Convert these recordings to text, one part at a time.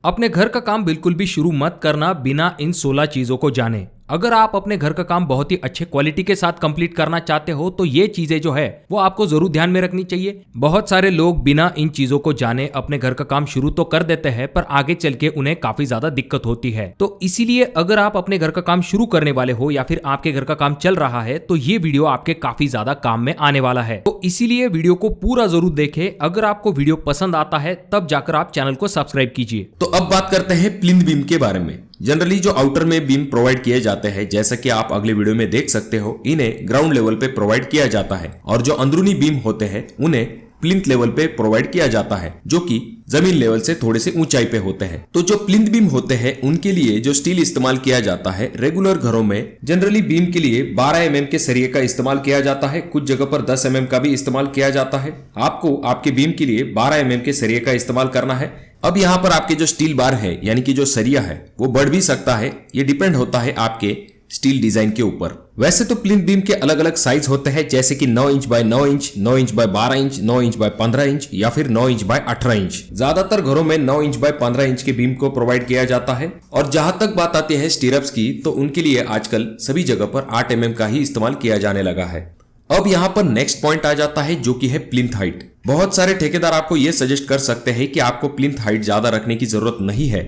अपने घर का काम बिल्कुल भी शुरू मत करना बिना इन 16 चीजों को जाने। अगर आप अपने घर का काम बहुत ही अच्छे क्वालिटी के साथ कंप्लीट करना चाहते हो तो ये चीजें जो है वो आपको जरूर ध्यान में रखनी चाहिए। बहुत सारे लोग बिना इन चीजों को जाने अपने घर का काम शुरू तो कर देते हैं पर आगे चल के उन्हें काफी ज्यादा दिक्कत होती है। तो इसीलिए अगर आप अपने घर का काम शुरू करने वाले हो या फिर आपके घर का काम चल रहा है तो ये वीडियो आपके काफी ज्यादा काम में आने वाला है। तो इसीलिए वीडियो को पूरा जरूर देखें। अगर आपको वीडियो पसंद आता है तब जाकर आप चैनल को सब्सक्राइब कीजिए। तो अब बात करते हैं प्लिंथ बीम के बारे में। जनरली जो आउटर में बीम प्रोवाइड किए जाते हैं, जैसा कि आप अगले वीडियो में देख सकते हो, इन्हें ग्राउंड लेवल पे प्रोवाइड किया जाता है और जो अंदरूनी बीम होते हैं उन्हें प्लिंथ लेवल पे प्रोवाइड किया जाता है, जो कि जमीन लेवल से थोड़े से ऊंचाई पे होते हैं। तो जो प्लिंथ बीम होते हैं उनके लिए जो स्टील इस्तेमाल किया जाता है, रेगुलर घरों में जनरली बीम के लिए 12 mm के सरिये का इस्तेमाल किया जाता है। कुछ जगह पर 10 mm का भी इस्तेमाल किया जाता है। आपको आपके बीम के लिए 12 mm के सरिये का इस्तेमाल करना है। अब यहाँ पर आपके जो स्टील बार है यानी कि जो सरिया है वो बढ़ भी सकता है, ये डिपेंड होता है आपके स्टील डिजाइन के ऊपर। वैसे तो प्लिंथ बीम के अलग अलग साइज होते हैं, जैसे कि 9 inch by 9 inch, 9 inch by 12 inch, 9 inch by 15 inch या फिर 9 इंच बाय 18 इंच। ज्यादातर घरों में 9 इंच बाय 15 इंच के बीम को प्रोवाइड किया जाता है। और जहां तक बात आती है स्टीरअप्स की, तो उनके लिए आजकल सभी जगह पर 8 mm का ही इस्तेमाल किया जाने लगा है। अब यहाँ पर नेक्स्ट पॉइंट आ जाता है जो कि है प्लिंथ हाइट। बहुत सारे ठेकेदार आपको ये सजेस्ट कर सकते हैं कि आपको प्लिंथ हाइट ज्यादा रखने की जरूरत नहीं है,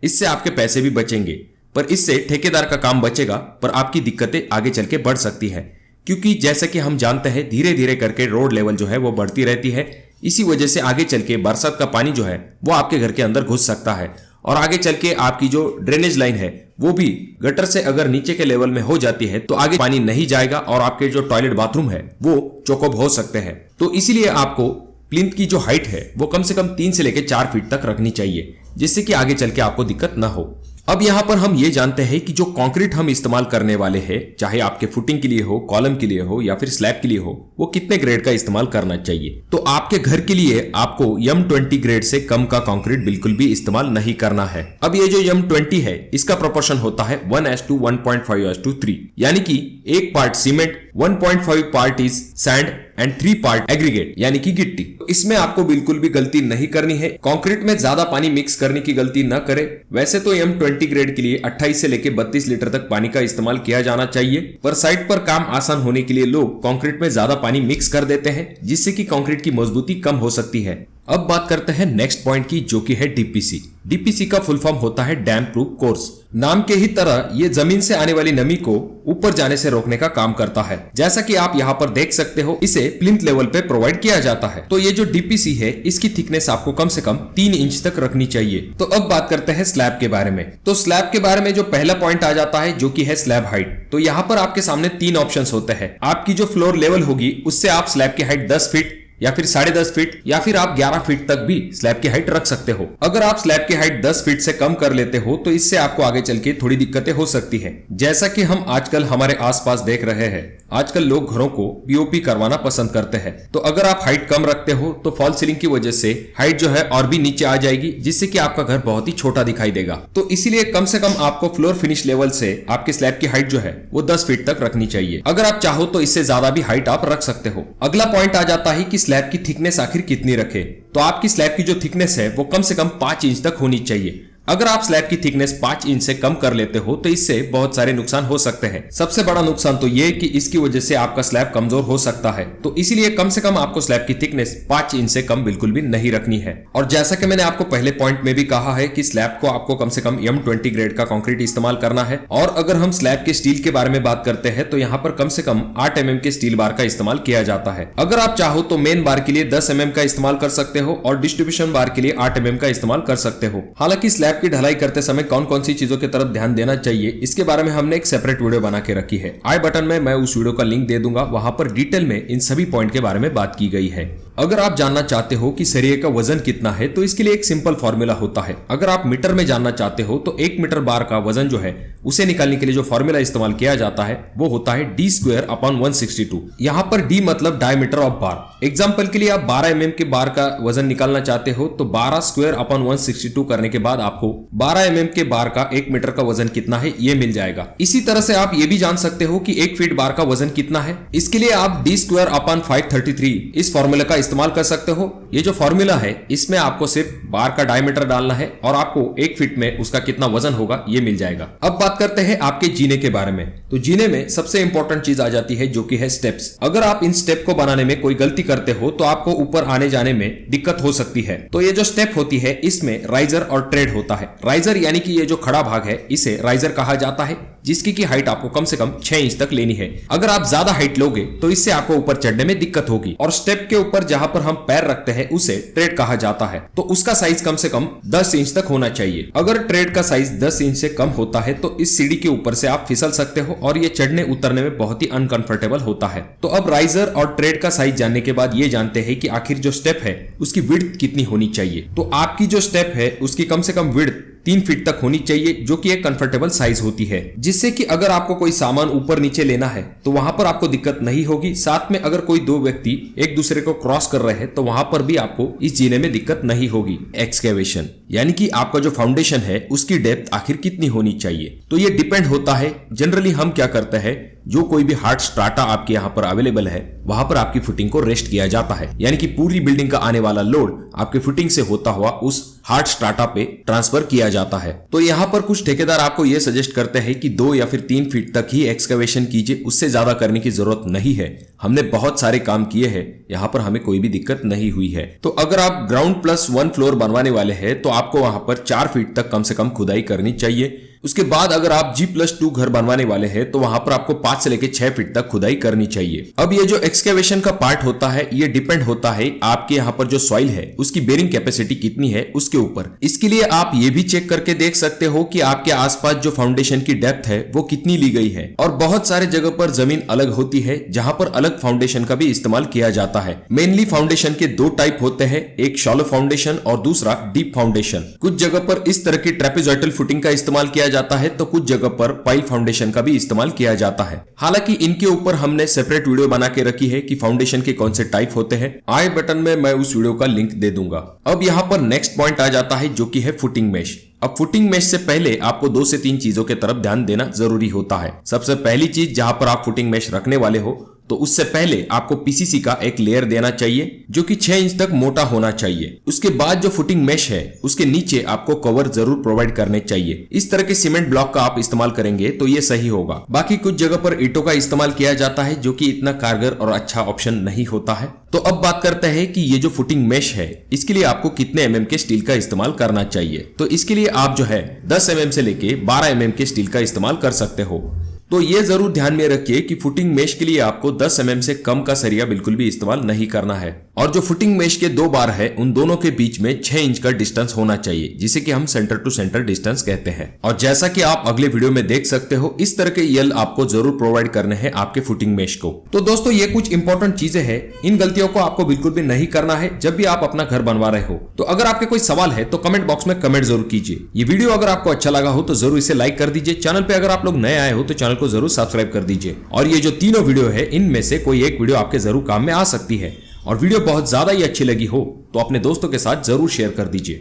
इससे आपके पैसे भी बचेंगे, पर इससे ठेकेदार का काम बचेगा पर आपकी दिक्कतें आगे चल के बढ़ सकती है। क्योंकि जैसे कि हम जानते हैं धीरे धीरे करके रोड लेवल जो है वो बढ़ती रहती है। इसी वजह से आगे चल के बरसात का पानी जो है वो आपके घर के अंदर घुस सकता है और आगे चल के आपकी जो ड्रेनेज लाइन है वो भी गटर से अगर नीचे के लेवल में हो जाती है तो आगे पानी नहीं जाएगा और आपके जो टॉयलेट बाथरूम है वो चोकअप हो सकते हैं। तो इसीलिए आपको प्लिंथ की जो हाइट है वो कम से कम 3 से लेकर 4 फीट तक रखनी चाहिए, जिससे कि आगे चल के आपको दिक्कत ना हो। अब यहाँ पर हम ये जानते हैं कि जो कंक्रीट हम इस्तेमाल करने वाले हैं, चाहे आपके फुटिंग के लिए हो, कॉलम के लिए हो या फिर स्लैब के लिए हो, वो कितने ग्रेड का इस्तेमाल करना चाहिए। तो आपके घर के लिए आपको M20 ग्रेड से कम का कंक्रीट बिल्कुल भी इस्तेमाल नहीं करना है। अब ये जो M20 है इसका प्रोपोर्शन होता है 1:1.5:3, यानी कि 1 part cement, 1.5 part is sand and 3 part aggregate यानी कि गिट्टी। इसमें आपको बिल्कुल भी गलती नहीं करनी है। कंक्रीट में ज्यादा पानी मिक्स करने की गलती न करें। वैसे तो M20 ग्रेड के लिए 28 से लेकर 32 लीटर तक पानी का इस्तेमाल किया जाना चाहिए, पर साइट पर काम आसान होने के लिए लोग कंक्रीट में ज्यादा पानी मिक्स कर देते हैं, जिससे कि कंक्रीट की मजबूती कम हो सकती है। अब बात करते हैं नेक्स्ट पॉइंट की, जो कि है डीपीसी। डीपीसी का फुल फॉर्म होता है डैम प्रूफ कोर्स। नाम के ही तरह ये जमीन से आने वाली नमी को ऊपर जाने से रोकने का काम करता है। जैसा कि आप यहाँ पर देख सकते हो, इसे प्लिंथ लेवल पे प्रोवाइड किया जाता है। तो ये जो डीपीसी है इसकी थिकनेस आपको कम से कम 3 इंच तक रखनी चाहिए। तो अब बात करते हैं स्लैब के बारे में। तो स्लैब के बारे में जो पहला पॉइंट आ जाता है जो कि है स्लैब हाइट। तो यहाँ पर आपके सामने 3 ऑप्शंस होते हैं। आपकी जो फ्लोर लेवल होगी उससे आप स्लैब की हाइट 10 फीट या फिर 10.5 फीट या फिर आप 11 फीट तक भी स्लैब की हाइट रख सकते हो। अगर आप स्लैब की हाइट 10 फीट से कम कर लेते हो तो इससे आपको आगे चल के थोड़ी दिक्कतें हो सकती है। जैसा कि हम आजकल हमारे आसपास देख रहे हैं, आजकल लोग घरों को पीओपी करवाना पसंद करते हैं। तो अगर आप हाइट कम रखते हो तो फॉल सीलिंग की वजह से हाइट जो है और भी नीचे आ जाएगी, जिससे कि आपका घर बहुत ही छोटा दिखाई देगा। तो इसीलिए कम से कम आपको फ्लोर फिनिश लेवल से आपके स्लैब की हाइट जो है वो 10 फीट तक रखनी चाहिए। अगर आप चाहो तो इससे ज्यादा भी हाइट आप रख सकते हो। अगला पॉइंट आ जाता है कि स्लैब की थिकनेस आखिर कितनी रखे। तो आपकी स्लैब की जो थिकनेस है वो कम से कम 5 इंच तक होनी चाहिए। अगर आप स्लैब की थिकनेस 5 इंच से कम कर लेते हो तो इससे बहुत सारे नुकसान हो सकते हैं। सबसे बड़ा नुकसान तो ये कि इसकी वजह से आपका स्लैब कमजोर हो सकता है। तो इसीलिए कम से कम आपको स्लैब की थिकनेस 5 इंच से कम बिल्कुल भी नहीं रखनी है। और जैसा कि मैंने आपको पहले पॉइंट में भी कहा है कि स्लैब को आपको कम से कम M20 ग्रेड का कंक्रीट इस्तेमाल करना है। और अगर हम स्लैब के स्टील के बारे में बात करते हैं तो यहाँ पर कम से कम 8 mm के स्टील बार का इस्तेमाल किया जाता है। अगर आप चाहो तो मेन बार के लिए 10 mm का इस्तेमाल कर सकते हो और डिस्ट्रीब्यूशन बार के लिए 8 mm का इस्तेमाल कर सकते हो। हालांकि स्लैब की ढलाई करते समय कौन कौन सी चीजों की तरफ ध्यान देना चाहिए इसके बारे में हमने एक सेपरेट वीडियो बना के रखी है। आई बटन में मैं उस वीडियो का लिंक दे दूंगा, वहां पर डिटेल में इन सभी पॉइंट के बारे में बात की गई है। अगर आप जानना चाहते हो कि सरिये का वजन कितना है तो इसके लिए एक सिंपल फॉर्मूला होता है। अगर आप मीटर में जानना चाहते हो तो 1 मीटर बार का वजन जो है उसे निकालने के लिए जो फॉर्मूला इस्तेमाल किया जाता है वो होता है D²/162। यहाँ पर D मतलब डायमीटर ऑफ बार। एग्जाम्पल के लिए आप 12 mm के बार का वजन निकालना चाहते हो तो 12²/162 करने के बाद आपको 12 mm के बार का 1 मीटर का वजन कितना है ये मिल जाएगा। इसी तरह से आप ये भी जान सकते हो कि 1 फीट बार का वजन कितना है। इसके लिए आप D²/533 इस फॉर्मूला का इस्तेमाल कर सकते हो। ये जो फॉर्मूला है इसमें आपको सिर्फ बार का डायमीटर डालना है और आपको 1 फीट में उसका कितना वजन होगा ये मिल जाएगा। अब बात करते हैं आपके जीने के बारे में। तो जीने में सबसे इंपॉर्टेंट चीज आ जाती है जो कि है स्टेप्स। अगर आप इन स्टेप को बनाने में कोई गलती करते हो तो आपको ऊपर आने जाने में दिक्कत हो सकती है। तो ये जो स्टेप होती है इसमें राइजर और ट्रेड होता है। राइजर यानी कि ये जो खड़ा भाग है इसे राइजर कहा जाता है, जिसकी की हाइट आपको कम से कम 6 इंच तक लेनी है। अगर आप ज्यादा हाइट लोगे तो इससे आपको ऊपर चढ़ने में दिक्कत होगी। और स्टेप के ऊपर जहां पर हम पैर रखते हैं उसे ट्रेड कहा जाता है। तो उसका साइज कम से कम 10 इंच तक होना चाहिए। अगर ट्रेड का साइज 10 इंच से कम होता है तो इस सीढ़ी के ऊपर से आप फिसल सकते हो और ये चढ़ने उतरने में बहुत ही अनकंफर्टेबल होता है। तो अब राइजर और ट्रेड का साइज जानने के बाद ये जानते हैं कि आखिर जो स्टेप है उसकी विड्थ कितनी होनी चाहिए। तो आपकी जो स्टेप है उसकी कम से कम विड्थ 3 फीट तक होनी चाहिए, जो कि एक कंफर्टेबल साइज होती है, जिससे कि अगर आपको कोई सामान ऊपर नीचे लेना है तो वहां पर आपको दिक्कत नहीं होगी। साथ में अगर कोई 2 व्यक्ति एक दूसरे को क्रॉस कर रहे हैं तो वहां पर भी आपको इस जीने में दिक्कत नहीं होगी। एक्सकेवेशन यानी कि आपका जो फाउंडेशन है उसकी डेप्थ आखिर कितनी होनी चाहिए, तो ये डिपेंड होता है। जनरली हम क्या करते हैं, जो कोई भी हार्ड स्ट्राटा आपके यहाँ पर अवेलेबल है वहां पर आपकी फुटिंग को रेस्ट किया जाता है, यानी कि पूरी बिल्डिंग का आने वाला लोड आपके फुटिंग से होता हुआ उस हार्ड स्ट्राटा पे ट्रांसफर किया जाता है। तो यहाँ पर कुछ ठेकेदार आपको ये सजेस्ट करते हैं कि 2 या फिर 3 फीट तक ही एक्सकवेशन कीजिए, उससे ज्यादा करने की जरूरत नहीं है। हमने बहुत सारे काम किए हैं, यहाँ पर हमें कोई भी दिक्कत नहीं हुई है। तो अगर आप ग्राउंड प्लस 1 फ्लोर बनवाने वाले हैं तो आपको वहां पर 4 फीट तक कम से कम खुदाई करनी चाहिए। उसके बाद अगर आप G+2 घर बनवाने वाले हैं तो वहां पर आपको 5 से लेकर 6 फीट तक खुदाई करनी चाहिए। अब ये जो एक्सकेवेशन का पार्ट होता है ये डिपेंड होता है आपके यहाँ पर जो सॉइल है उसकी बेरिंग कैपेसिटी कितनी है उसके ऊपर। इसके लिए आप ये भी चेक करके देख सकते हो कि आपके आसपास जो फाउंडेशन की डेप्थ है वो कितनी ली गई है। और बहुत सारे जगह पर जमीन अलग होती है जहां पर अलग फाउंडेशन का भी इस्तेमाल किया जाता है। मेनली फाउंडेशन के 2 टाइप होते हैं, एक शॉलो फाउंडेशन और दूसरा डीप फाउंडेशन। कुछ जगह पर इस तरह की ट्रेपेजॉइडल फुटिंग का इस्तेमाल किया जाता है तो कुछ जगह पर पाइल फाउंडेशन का भी इस्तेमाल किया जाता है। हालांकि इनके ऊपर हमने सेपरेट वीडियो बना के रखी है कि फाउंडेशन के कौन से टाइप होते हैं। आई बटन में मैं उस वीडियो का लिंक दे दूंगा। अब यहाँ पर नेक्स्ट पॉइंट आ जाता है जो कि है फुटिंग मेश। अब फुटिंग मेश से पहले आपको 2 से 3 चीजों के तरफ ध्यान देना जरूरी होता है। सबसे पहली चीज, जहां पर आप फुटिंग मेश रखने वाले हो तो उससे पहले आपको पीसीसी का एक लेयर देना चाहिए जो कि 6 इंच तक मोटा होना चाहिए। उसके बाद जो फुटिंग मेश है उसके नीचे आपको कवर जरूर प्रोवाइड करने चाहिए। इस तरह के सीमेंट ब्लॉक का आप इस्तेमाल करेंगे तो ये सही होगा। बाकी कुछ जगह पर ईंटों का इस्तेमाल किया जाता है जो कि इतना कारगर और अच्छा ऑप्शन नहीं होता है। तो अब बात करते हैं कि ये जो फुटिंग मेश है इसके लिए आपको कितने mm के स्टील का इस्तेमाल करना चाहिए। तो इसके लिए आप जो है 10 mm से लेके 12 mm के स्टील का इस्तेमाल कर सकते हो। तो ये जरूर ध्यान में रखिए कि फुटिंग मेश के लिए आपको 10 mm से कम का सरिया बिल्कुल भी इस्तेमाल नहीं करना है। और जो फुटिंग मेश के 2 बार है उन दोनों के बीच में 6 इंच का डिस्टेंस होना चाहिए, जिसे कि हम सेंटर टू सेंटर डिस्टेंस कहते हैं। और जैसा कि आप अगले वीडियो में देख सकते हो इस तरह के यल आपको जरूर प्रोवाइड करने हैं आपके फुटिंग मेश को। तो दोस्तों ये कुछ इंपॉर्टेंट चीजें हैं, इन गलतियों को आपको बिल्कुल भी नहीं करना है जब भी आप अपना घर बनवा रहे हो। तो अगर आपके कोई सवाल है तो कमेंट बॉक्स में कमेंट जरूर कीजिए। ये वीडियो अगर आपको अच्छा लगा हो तो जरूर इसे लाइक कर दीजिए। चैनल पे अगर आप लोग नए आए हो तो चैनल को जरूर सब्सक्राइब कर दीजिए। और ये जो तीनों वीडियो है इनमें से कोई एक वीडियो आपके जरूर काम में आ सकती है। और वीडियो बहुत ज्यादा ही अच्छी लगी हो तो अपने दोस्तों के साथ जरूर शेयर कर दीजिए।